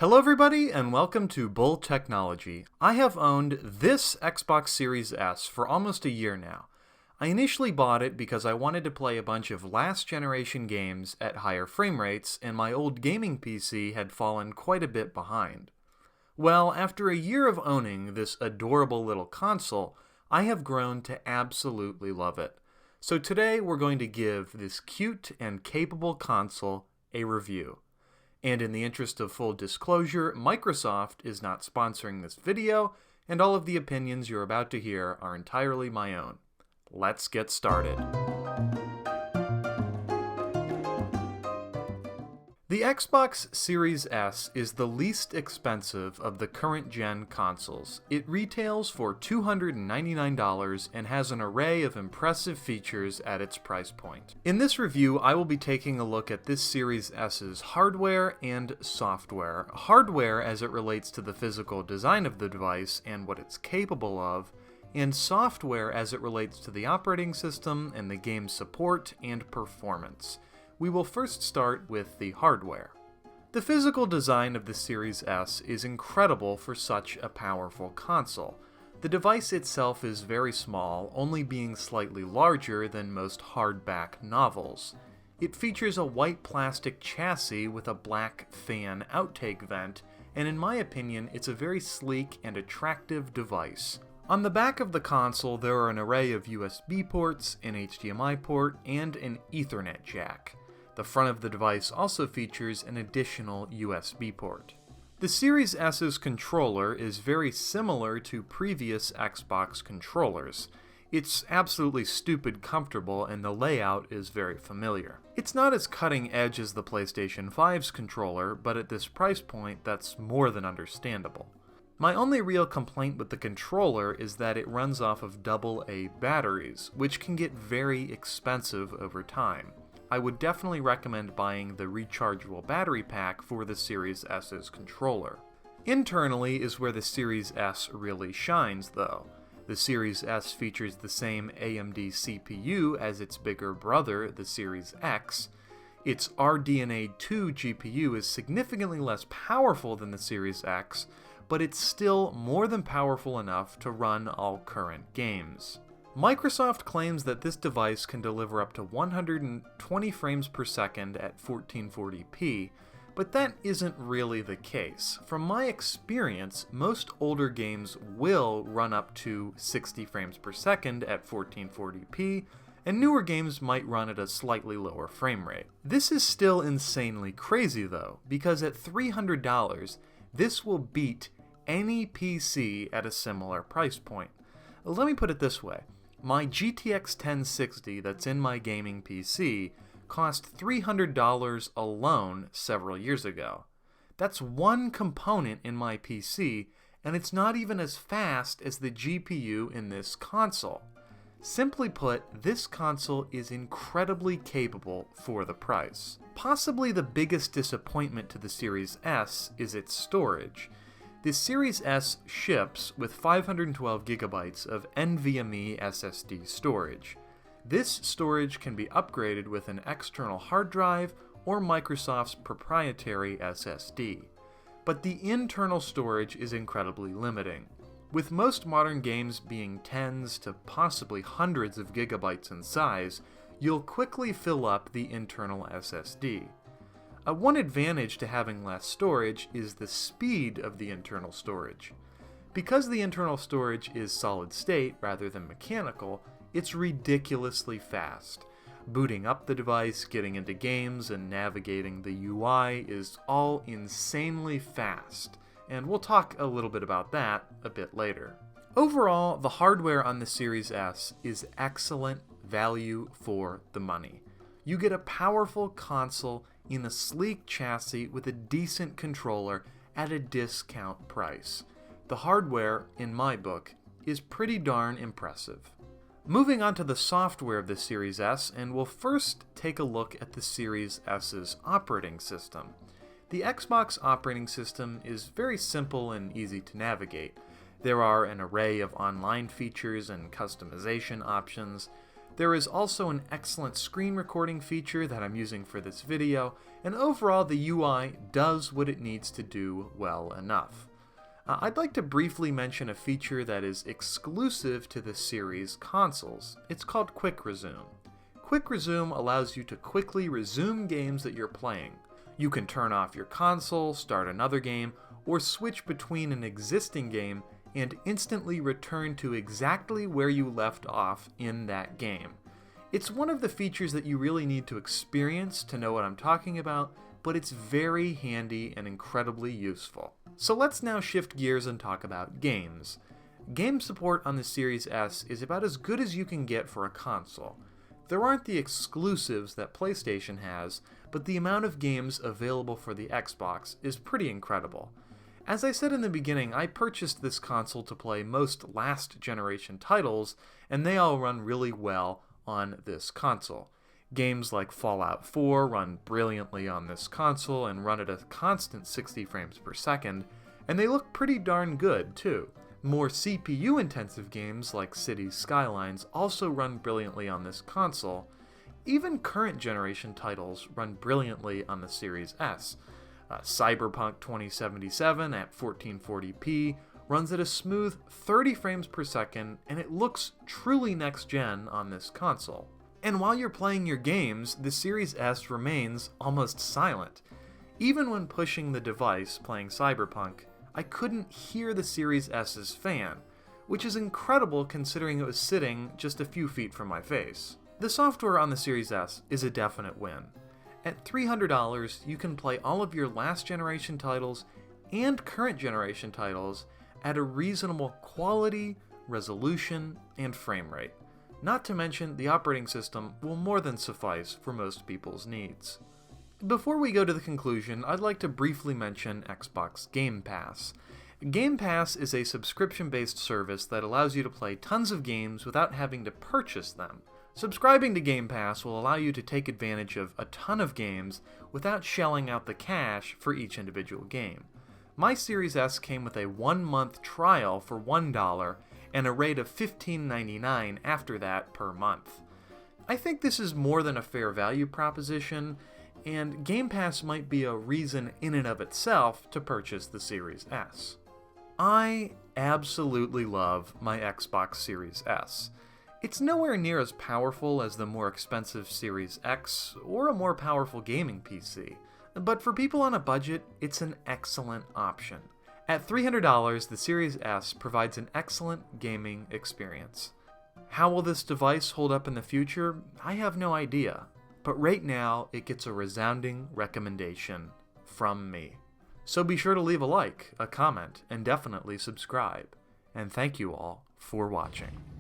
Hello everybody and welcome to Bull Technology. I have owned this Xbox Series S for almost a year now. I initially bought it because I wanted to play a bunch of last generation games at higher frame rates and my old gaming PC had fallen quite a bit behind. Well, after a year of owning this adorable little console, I have grown to absolutely love it. So today we're going to give this cute and capable console a review. And in the interest of full disclosure, Microsoft is not sponsoring this video, and all of the opinions you're about to hear are entirely my own. Let's get started. The Xbox Series S is the least expensive of the current gen consoles. It retails for $299 and has an array of impressive features at its price point. In this review, I will be taking a look at this Series S's hardware and software. Hardware as it relates to the physical design of the device and what it's capable of, and software as it relates to the operating system and the game's support and performance. We will first start with the hardware. The physical design of the Series S is incredible for such a powerful console. The device itself is very small, only being slightly larger than most hardback novels. It features a white plastic chassis with a black fan outtake vent, and in my opinion, it's a very sleek and attractive device. On the back of the console, there are an array of USB ports, an HDMI port, and an Ethernet jack. The front of the device also features an additional USB port. The Series S's controller is very similar to previous Xbox controllers. It's absolutely stupid comfortable and the layout is very familiar. It's not as cutting edge as the PlayStation 5's controller, but at this price point that's more than understandable. My only real complaint with the controller is that it runs off of AA batteries, which can get very expensive over time. I would definitely recommend buying the rechargeable battery pack for the Series S's controller. Internally is where the Series S really shines though. The Series S features the same AMD CPU as its bigger brother, the Series X. Its RDNA 2 GPU is significantly less powerful than the Series X, but it's still more than powerful enough to run all current games. Microsoft claims that this device can deliver up to 120 frames per second at 1440p, but that isn't really the case. From my experience, most older games will run up to 60 frames per second at 1440p, and newer games might run at a slightly lower frame rate. This is still insanely crazy though, because at $300, this will beat any PC at a similar price point. Let me put it this way. My GTX 1060 that's in my gaming PC cost $300 alone several years ago. That's one component in my PC, and it's not even as fast as the GPU in this console. Simply put, this console is incredibly capable for the price. Possibly the biggest disappointment to the Series S is its storage. The Series S ships with 512 gigabytes of NVMe SSD storage. This storage can be upgraded with an external hard drive or Microsoft's proprietary SSD. But the internal storage is incredibly limiting, with most modern games being tens to possibly hundreds of gigabytes in size. You'll quickly fill up the internal SSD. One advantage to having less storage is the speed of the internal storage. Because the internal storage is solid state rather than mechanical, it's ridiculously fast. Booting up the device, getting into games, and navigating the UI is all insanely fast, and we'll talk a little bit about that a bit later. Overall, the hardware on the Series S is excellent value for the money. You get a powerful console in a sleek chassis with a decent controller at a discount price. The hardware, in my book, is pretty darn impressive. Moving on to the software of the Series S, and we'll first take a look at the Series S's operating system. The Xbox operating system is very simple and easy to navigate. There are an array of online features and customization options. There is also an excellent screen recording feature that I'm using for this video, and overall the UI does what it needs to do well enough. I'd like to briefly mention a feature that is exclusive to the series consoles. It's called Quick Resume. Quick Resume allows you to quickly resume games that you're playing. You can turn off your console, start another game, or switch between an existing game and instantly return to exactly where you left off in that game. It's one of the features that you really need to experience to know what I'm talking about, but it's very handy and incredibly useful. So let's now shift gears and talk about games. Game support on the Series S is about as good as you can get for a console. There aren't the exclusives that PlayStation has, but the amount of games available for the Xbox is pretty incredible. As I said in the beginning, I purchased this console to play most last generation titles, and they all run really well on this console. Games like Fallout 4 run brilliantly on this console and run at a constant 60 frames per second, and they look pretty darn good too. More CPU-intensive games like Cities Skylines also run brilliantly on this console. Even current generation titles run brilliantly on the Series S. Cyberpunk 2077 at 1440p runs at a smooth 30 frames per second, and it looks truly next-gen on this console. And while you're playing your games, the Series S remains almost silent. Even when pushing the device playing Cyberpunk, I couldn't hear the Series S's fan, which is incredible considering it was sitting just a few feet from my face. The software on the Series S is a definite win. At $300, you can play all of your last generation titles and current generation titles at a reasonable quality, resolution, and frame rate. Not to mention, the operating system will more than suffice for most people's needs. Before we go to the conclusion, I'd like to briefly mention Xbox Game Pass. Game Pass is a subscription-based service that allows you to play tons of games without having to purchase them. Subscribing to Game Pass will allow you to take advantage of a ton of games without shelling out the cash for each individual game. My Series S came with a 1-month trial for $1 and a rate of $15.99 after that per month. I think this is more than a fair value proposition, and Game Pass might be a reason in and of itself to purchase the Series S. I absolutely love my Xbox Series S. It's nowhere near as powerful as the more expensive Series X or a more powerful gaming PC, but for people on a budget, it's an excellent option. At $300, the Series S provides an excellent gaming experience. How will this device hold up in the future? I have no idea, but right now it gets a resounding recommendation from me. So be sure to leave a like, a comment, and definitely subscribe. And thank you all for watching.